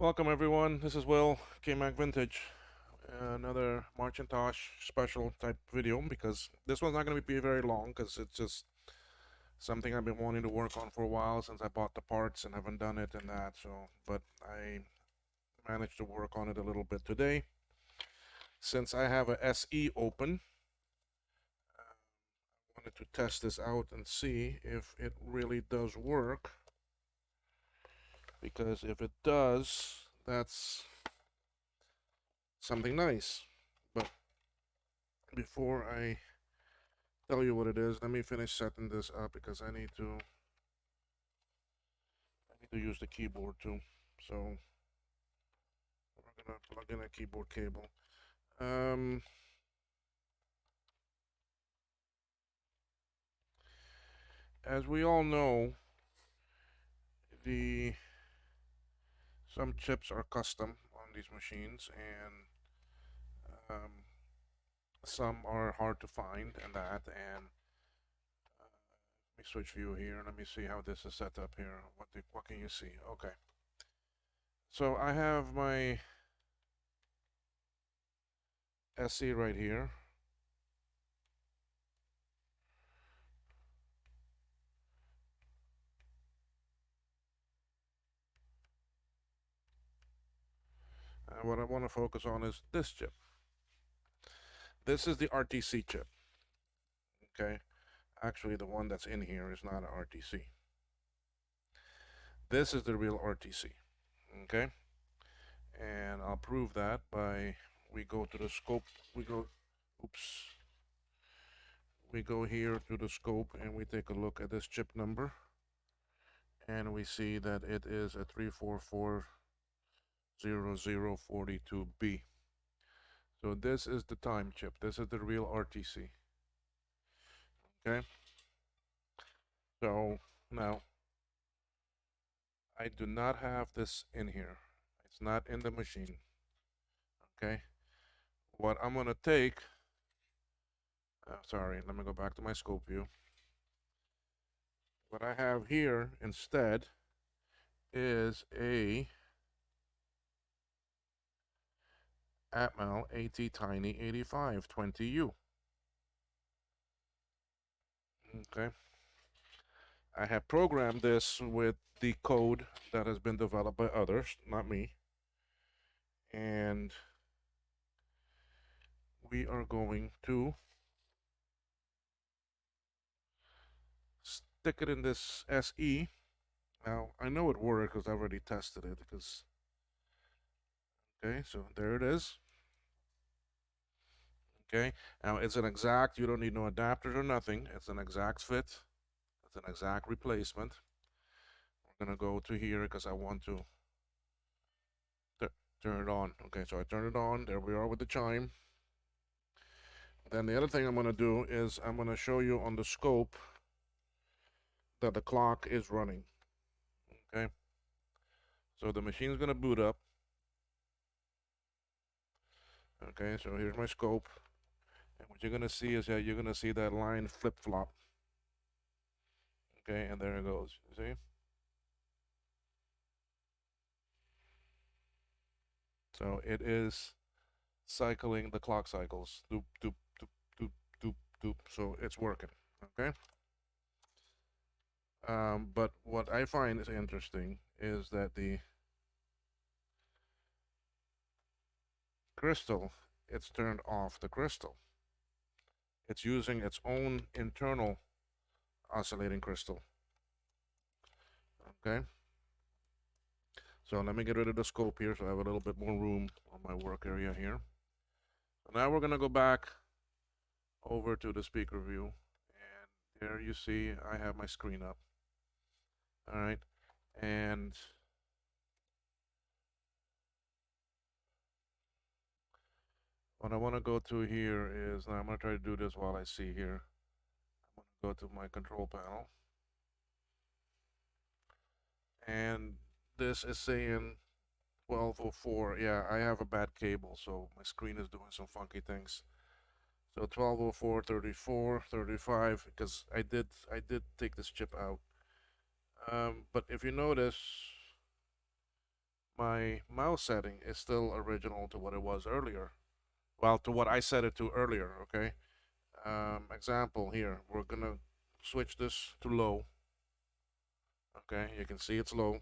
Welcome everyone, this is Will, K-Mac Vintage. Another Marcintosh special type video because this one's not going to be very long because it's just something I've been wanting to work on for a while since I bought the parts and haven't done it and that. But I managed to work on it a little bit today. Since I have a SE open, I wanted to test this out and see if it really does work. Because if it does, that's something nice. But before I tell you what it is, let me finish setting this up because I need to use the keyboard too. So we're gonna plug in a keyboard cable. As we all know, the some chips are custom on these machines, and some are hard to find, and that. And let me switch view here. Let me see how this is set up here. What can you see? Okay. So I have my SE right here. And what I want to focus on is this chip. This is the RTC chip. Okay. Actually, the one that's in here is not an RTC. This is the real RTC. Okay. And I'll prove that by we go to the scope. We go here to the scope and we take a look at this chip number. And we see that it is a 3440042B. So this is the time chip. This is the real RTC. Okay. So now I do not have this in here. It's not in the machine. Okay. What I'm gonna take, sorry, let me go back to my scope view. What I have here instead is a Atmel ATTiny85 20U. Okay. I have programmed this with the code that has been developed by others, not me. And we are going to stick it in this SE. Now, I know it works because I already tested it. Okay, so there it is. Okay, now it's an exact, you don't need no adapters or nothing. It's an exact fit. It's an exact replacement. We're gonna go to here because I want to turn it on. Okay, so I turn it on. There we are with the chime. Then the other thing I'm gonna do is I'm gonna show you on the scope that the clock is running. Okay, so the machine's gonna boot up. Okay, so here's my scope. And what you're gonna see is that you're gonna see that line flip-flop. Okay, and there it goes. You see? So it is cycling the clock cycles. Doop, doop, doop, doop, doop, doop. So it's working. Okay. But what I find is interesting is that the crystal, it's turned off the crystal. It's using its own internal oscillating crystal. Okay. So let me get rid of the scope here so I have a little bit more room on my work area here. So now we're gonna go back over to the speaker view, and there you see I have my screen up. All right, and what I want to go to here is, now I'm going to try to do this while I see here. I'm going to go to my control panel, and this is saying 1204. Yeah, I have a bad cable, so my screen is doing some funky things. So 1204, 34, 35, because I did take this chip out. But if you notice, my mouse setting is still original to what it was earlier. Well, to what I set it to earlier, okay? Example here, we're gonna switch this to low, okay? You can see it's low,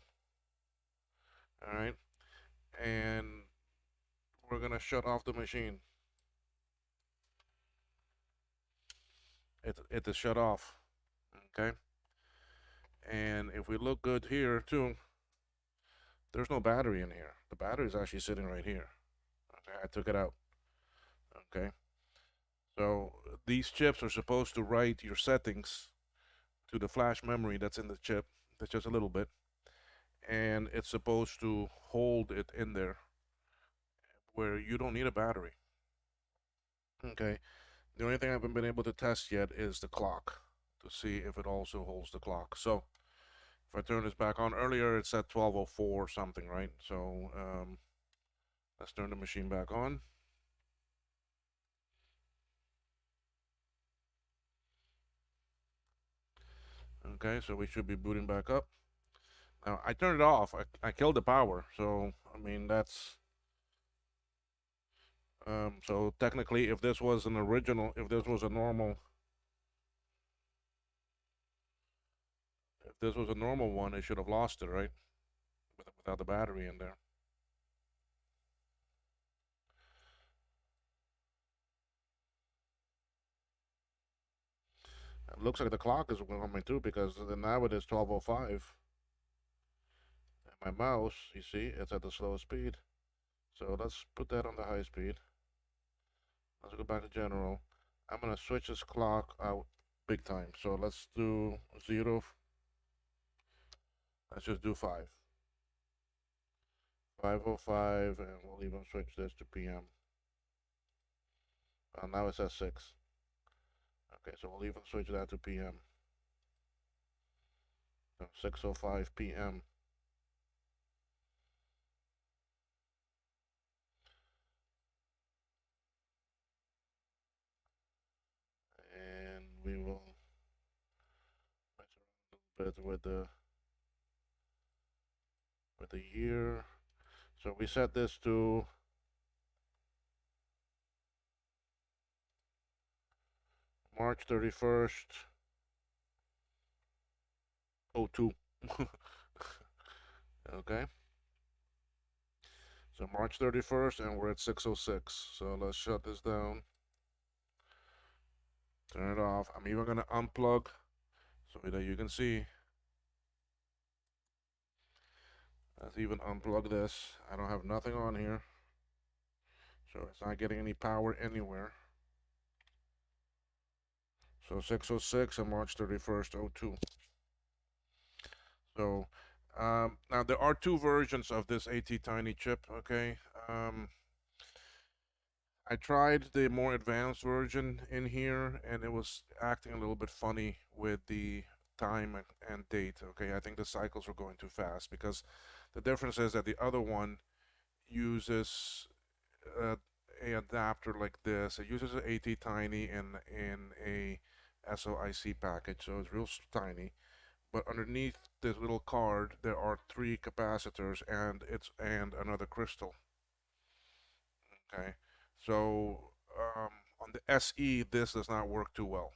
all right? And we're gonna shut off the machine. It is shut off, okay? And if we look good here too, there's no battery in here. The battery is actually sitting right here. Okay, I took it out. Okay, so these chips are supposed to write your settings to the flash memory that's in the chip. That's just a little bit, and it's supposed to hold it in there where you don't need a battery. Okay, the only thing I haven't been able to test yet is the clock to see if it also holds the clock. So if I turn this back on, earlier it said 12:04 or something, right? So let's turn the machine back on. Okay, so we should be booting back up. Now I turned it off. I killed the power. So I mean that's so technically if this was an original, if this was a normal, if this was a normal one, it should have lost it, right? Without the battery in there. It looks like the clock is on me too because now it is 12:05. And my mouse, you see, it's at the slow speed. So let's put that on the high speed. Let's go back to general. I'm gonna switch this clock out big time. So let's do 0. Let's just do 5. 5:05, and we'll even switch this to PM. Now it says 6. Okay, so we'll even switch that to PM. So 6:05 PM. And we will mess around a little bit with the year. So we set this to March 31st, 02. Okay. So March 31st, and we're at 6:06. So let's shut this down. Turn it off. I'm even gonna unplug so that you can see. Let's even unplug this. I don't have nothing on here, so it's not getting any power anywhere. So 6:06 and March 31st, 02. So now there are two versions of this ATTiny chip. Okay. I tried the more advanced version in here, and it was acting a little bit funny with the time and date. Okay, I think the cycles were going too fast because the difference is that the other one uses uh, a adapter like this. It uses an ATTiny in a SOIC package, so it's real tiny. But underneath this little card, there are 3 capacitors and another crystal. Okay, so on the SE, this does not work too well.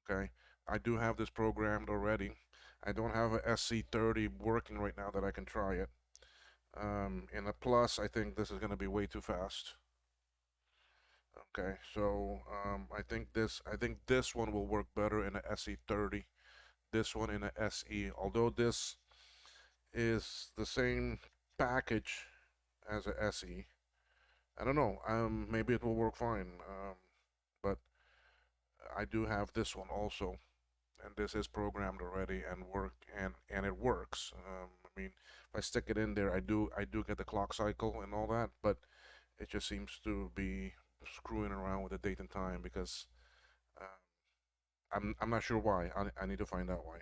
Okay, I do have this programmed already. I don't have a SE30 working right now that I can try it. In a Plus, I think this is going to be way too fast. Okay, so I think this one will work better in a SE30. This one in a SE, although this is the same package as a SE. I don't know. Maybe it will work fine. But I do have this one also, and this is programmed already and it works. I mean, if I stick it in there, I do get the clock cycle and all that, but it just seems to be screwing around with the date and time because uh, I'm not sure why. I need to find out why.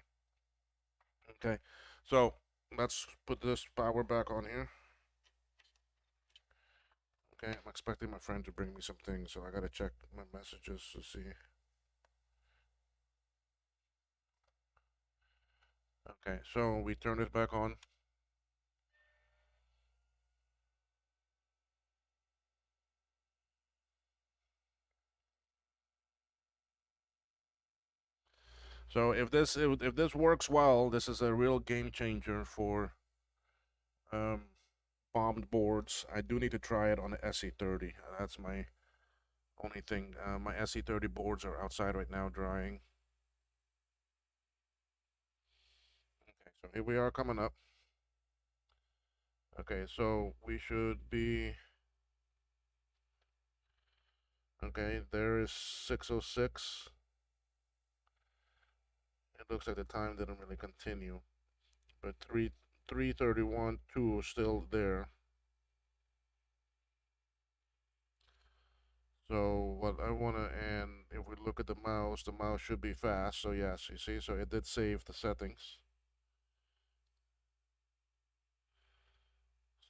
Okay, so let's put this power back on here. Okay, I'm expecting my friend to bring me some things, so I gotta check my messages to see. Okay, so we turn this back on. So if this works well, this is a real game changer for um, bombed boards. I do need to try it on the SE30. That's my only thing. My SE30 boards are outside right now drying. Okay, so here we are coming up. Okay, so we should be. Okay, there is 6:06. It looks like the time didn't really continue, but 3:31 2 is still there. So what I want to, and if we look at the mouse should be fast. So yes, you see, so it did save the settings.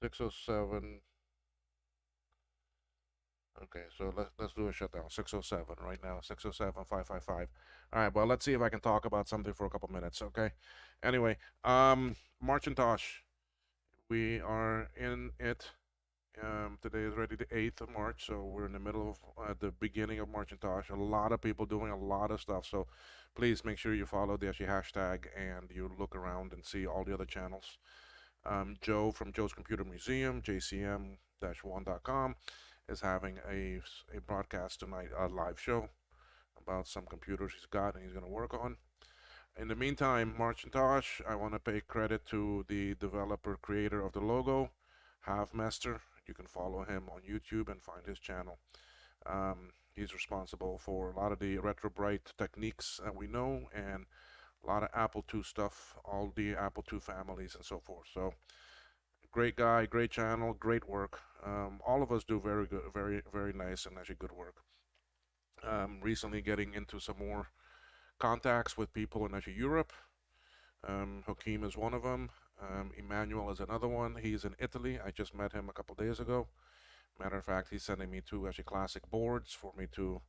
6:07. Okay, so let's do a shutdown. 6:07 right now. 6:07 555. All right, well let's see if I can talk about something for a couple minutes. Okay. Anyway, Marcintosh, we are in it. Today is already the 8th of March, so we're in the middle of the beginning of Marcintosh. A lot of people doing a lot of stuff, so please make sure you follow the SE hashtag and you look around and see all the other channels. Joe from Joe's Computer Museum, jcm-1.com, is having a broadcast tonight, a live show about some computers he's got and he's going to work on. In the meantime, Marcintosh, I want to pay credit to the developer creator of the logo, Halfmaster. You can follow him on YouTube and find his channel. He's responsible for a lot of the retro bright techniques that we know and a lot of Apple II stuff, all the Apple II families and so forth. So great guy, great channel, great work. All of us do very good, very nice and actually good work. Recently getting into some more contacts with people in actually Europe. Hakeem is one of them. Emmanuel is another one. He's in Italy. I just met him a couple days ago. Matter of fact, he's sending me two actually classic boards for me to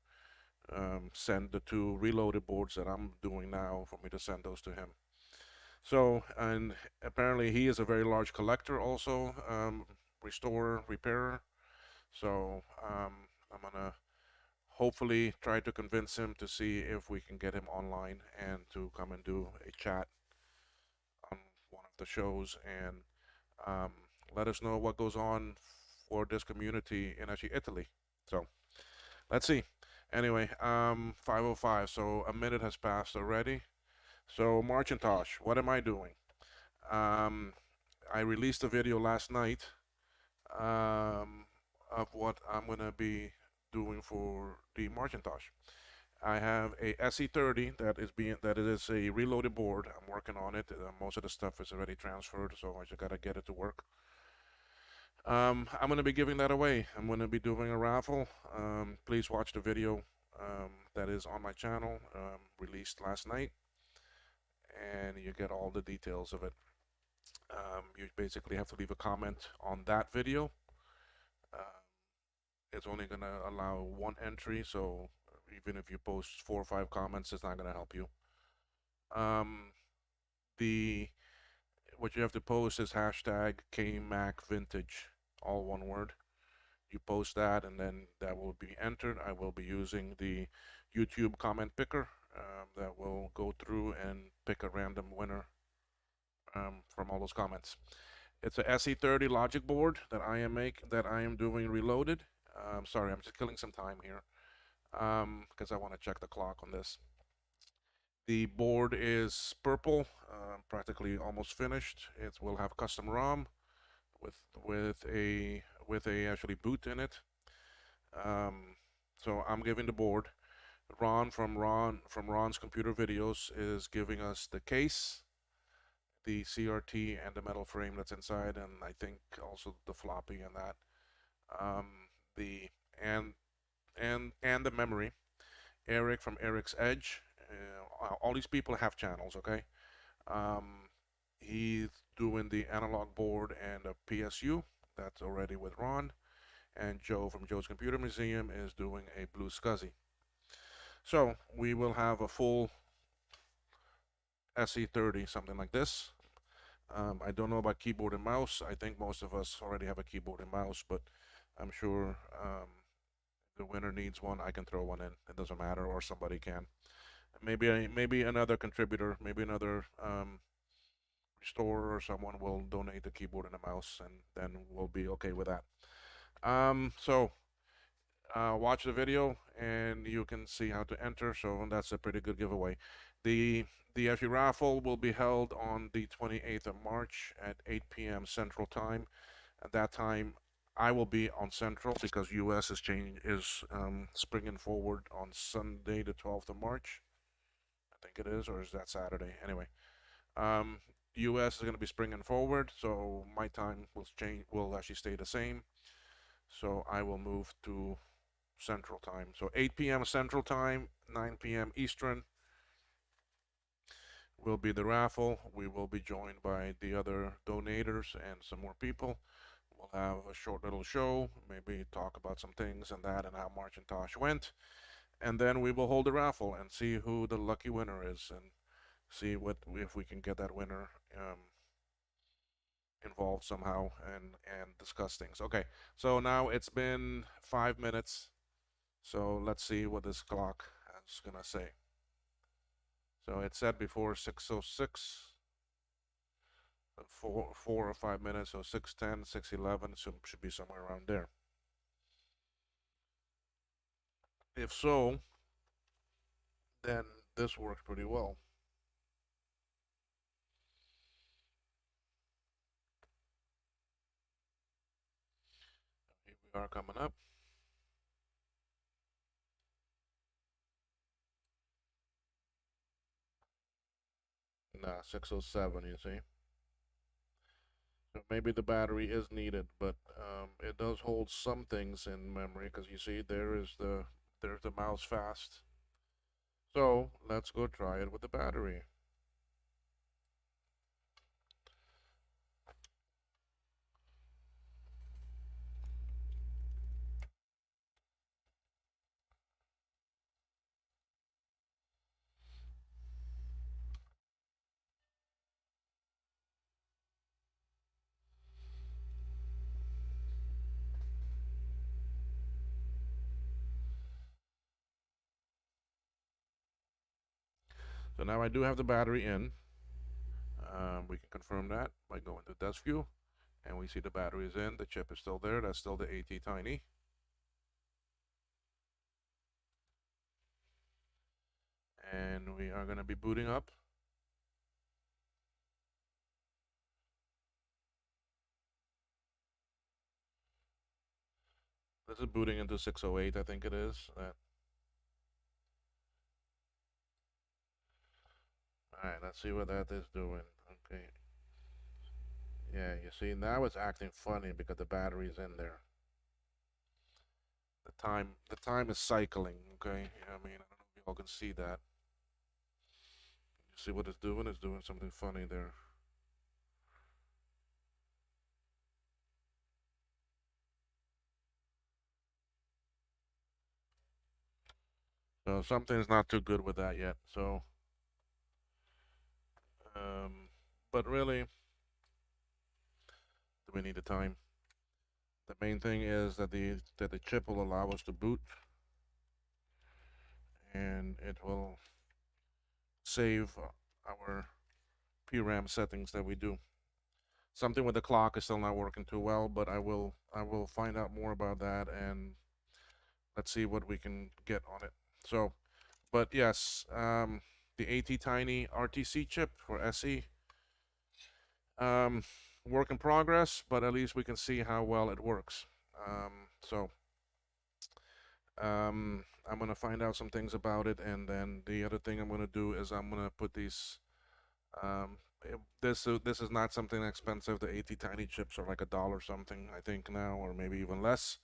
send the two reloaded boards that I'm doing now for me to send those to him. So, and apparently he is a very large collector also, restorer, repairer. So I'm gonna hopefully try to convince him to see if we can get him online and to come and do a chat on one of the shows and um, let us know what goes on for this community in actually Italy. So let's see. Anyway, 5:05. So a minute has passed already. So Marcintosh, what am I doing? Um, I released a video last night of what I'm gonna be doing for the Marcintosh. I have a SE30 that is a reloaded board. I'm working on it. Most of the stuff is already transferred, so I just gotta get it to work. I'm gonna be giving that away. I'm gonna be doing a raffle. Please watch the video that is on my channel, released last night, and you get all the details of it. You basically have to leave a comment on that video. Uh, it's only gonna allow one entry, so even if you post 4 or 5 comments, it's not gonna help you. The what you have to post is hashtag KMacVintage, all one word. You post that, and then that will be entered. I will be using the YouTube comment picker that will go through and pick a random winner from all those comments. It's a SE30 logic board that I am doing reloaded. Sorry, I'm just killing some time here because I want to check the clock on this. The board is purple, practically almost finished. It will have custom ROM with a actually boot in it. So I'm giving the board. Ron from Ron's Computer Videos is giving us the case, the CRT, and the metal frame that's inside, and I think also the floppy and that. The and the memory. Eric from Eric's Edge. All these people have channels, okay? He's doing the analog board and a PSU. That's already with Ron. And Joe from Joe's Computer Museum is doing a Blue SCSI. So we will have a full SE30, something like this. I don't know about keyboard and mouse. I think most of us already have a keyboard and mouse, but I'm sure the winner needs one. I can throw one in. It doesn't matter, or somebody can. Maybe another contributor, maybe another restorer or someone will donate the keyboard and a mouse, and then we'll be okay with that. So watch the video and you can see how to enter. So that's a pretty good giveaway. The the FE raffle will be held on the 28th of March at 8 p.m. Central Time. At that time, I will be on Central because US is springing forward on Sunday the 12th of March. I think it is, or is that Saturday? Anyway, um, US is going to be springing forward, so my time will change. Will actually stay the same. So I will move to Central Time. So 8 p.m. Central Time, 9 p.m. Eastern will be the raffle. We will be joined by the other donators and some more people. We'll have a short little show, maybe talk about some things and that and how March and Tosh went. And then we will hold a raffle and see who the lucky winner is and see what if we can get that winner involved somehow and discuss things. Okay, so now it's been 5 minutes. So let's see what this clock is gonna say. So it said before 6:06, 4 or 5 minutes, so 6:10, 6:11, so should be somewhere around there. If so, then this works pretty well. Here we are coming up. Nah, 6:07, you see. So maybe the battery is needed, but it does hold some things in memory because you see there's the mouse fast. So let's go try it with the battery. So now I do have the battery in. We can confirm that by going to desk view, and we see the battery is in. The chip is still there. That's still the ATTiny. And we are going to be booting up. This is booting into 608, I think it is. Alright, let's see what that is doing. Okay. Yeah, you see, now it's acting funny because the battery's in there. The time is cycling, okay? I mean, I don't know if you all can see that. You see what it's doing? It's doing something funny there. So something's not too good with that yet. So, but really, do we need the time? The main thing is that the chip will allow us to boot, and it will save our PRAM settings that we do. Something with the clock is still not working too well, but I will find out more about that and let's see what we can get on it. So, but yes, the ATTiny RTC chip for SE, work in progress, but at least we can see how well it works. So I'm gonna find out some things about it, and then the other thing I'm gonna do is I'm gonna put these. This is not something expensive. The ATTiny chips are like $1 something, I think now, or maybe even less.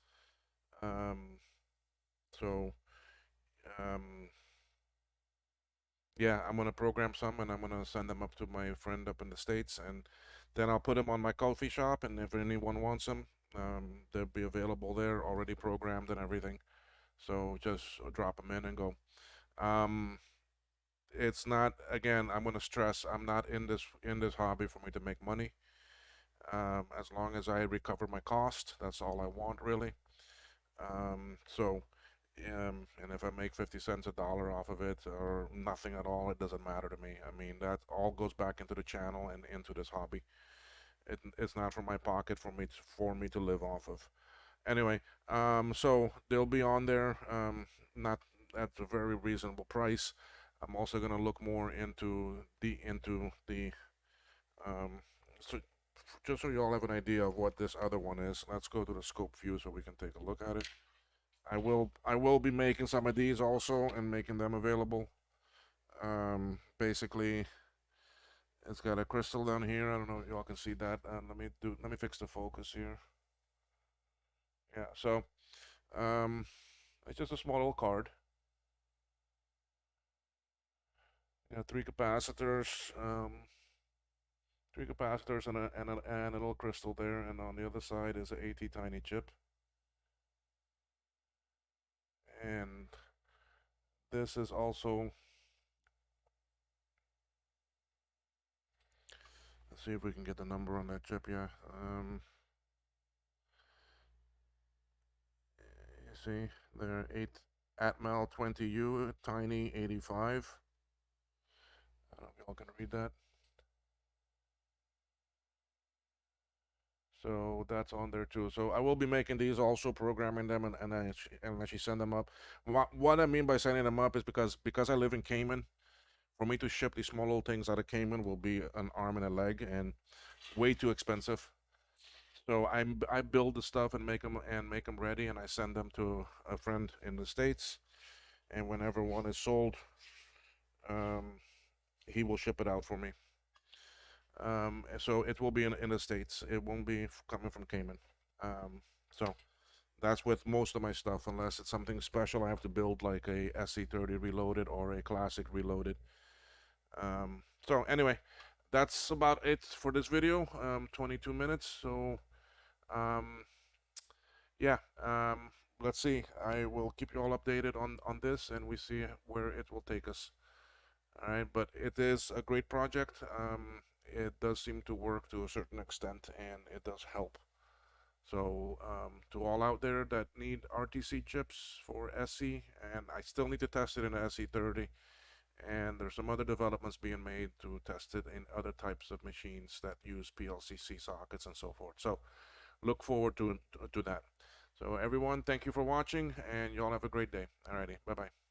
So yeah, I'm gonna program some and I'm gonna send them up to my friend up in the States, and then I'll put them on my coffee shop, and if anyone wants them, they'll be available there, already programmed and everything. So just drop them in and go. Um, it's not, again, I'm gonna stress, I'm not in this hobby for me to make money. As long as I recover my cost, that's all I want really. So And if I make 50 cents, a dollar off of it, or nothing at all, it doesn't matter to me. I mean, that all goes back into the channel and into this hobby. It's not from my pocket for me to live off of. Anyway, so they'll be on there, not at a very reasonable price. I'm also gonna look more into the um, so just so you all have an idea of what this other one is. Let's go to the scope view so we can take a look at it. I will be making some of these also and making them available. Basically, it's got a crystal down here. I don't know if y'all can see that. Let me fix the focus here. Yeah, so it's just a small little card. Yeah, three capacitors and a little crystal there, and on the other side is an ATTiny chip. And this is also, let's see if we can get the number on that chip. Yeah, you see there, 8 Atmel 20U Tiny 85. I don't know if y'all can read that. So that's on there too. So I will be making these also, programming them, and actually send them up. What I mean by sending them up is because I live in Cayman. For me to ship these small little things out of Cayman will be an arm and a leg, and way too expensive. So I build the stuff and make them ready, and I send them to a friend in the States. And whenever one is sold, um, he will ship it out for me. So it will be in the States. It won't be coming from Cayman. So that's with most of my stuff, unless it's something special I have to build, like a SE30 Reloaded or a Classic Reloaded. So anyway, that's about it for this video. 22 minutes. So um, yeah, let's see. I will keep you all updated on this, and we see where it will take us. All right, but it is a great project. It does seem to work to a certain extent, and it does help. So to all out there that need RTC chips for SE, and I still need to test it in SE30, and there's some other developments being made to test it in other types of machines that use PLCC sockets and so forth. So look forward to that. So everyone, thank you for watching, and y'all have a great day. Alrighty, bye bye.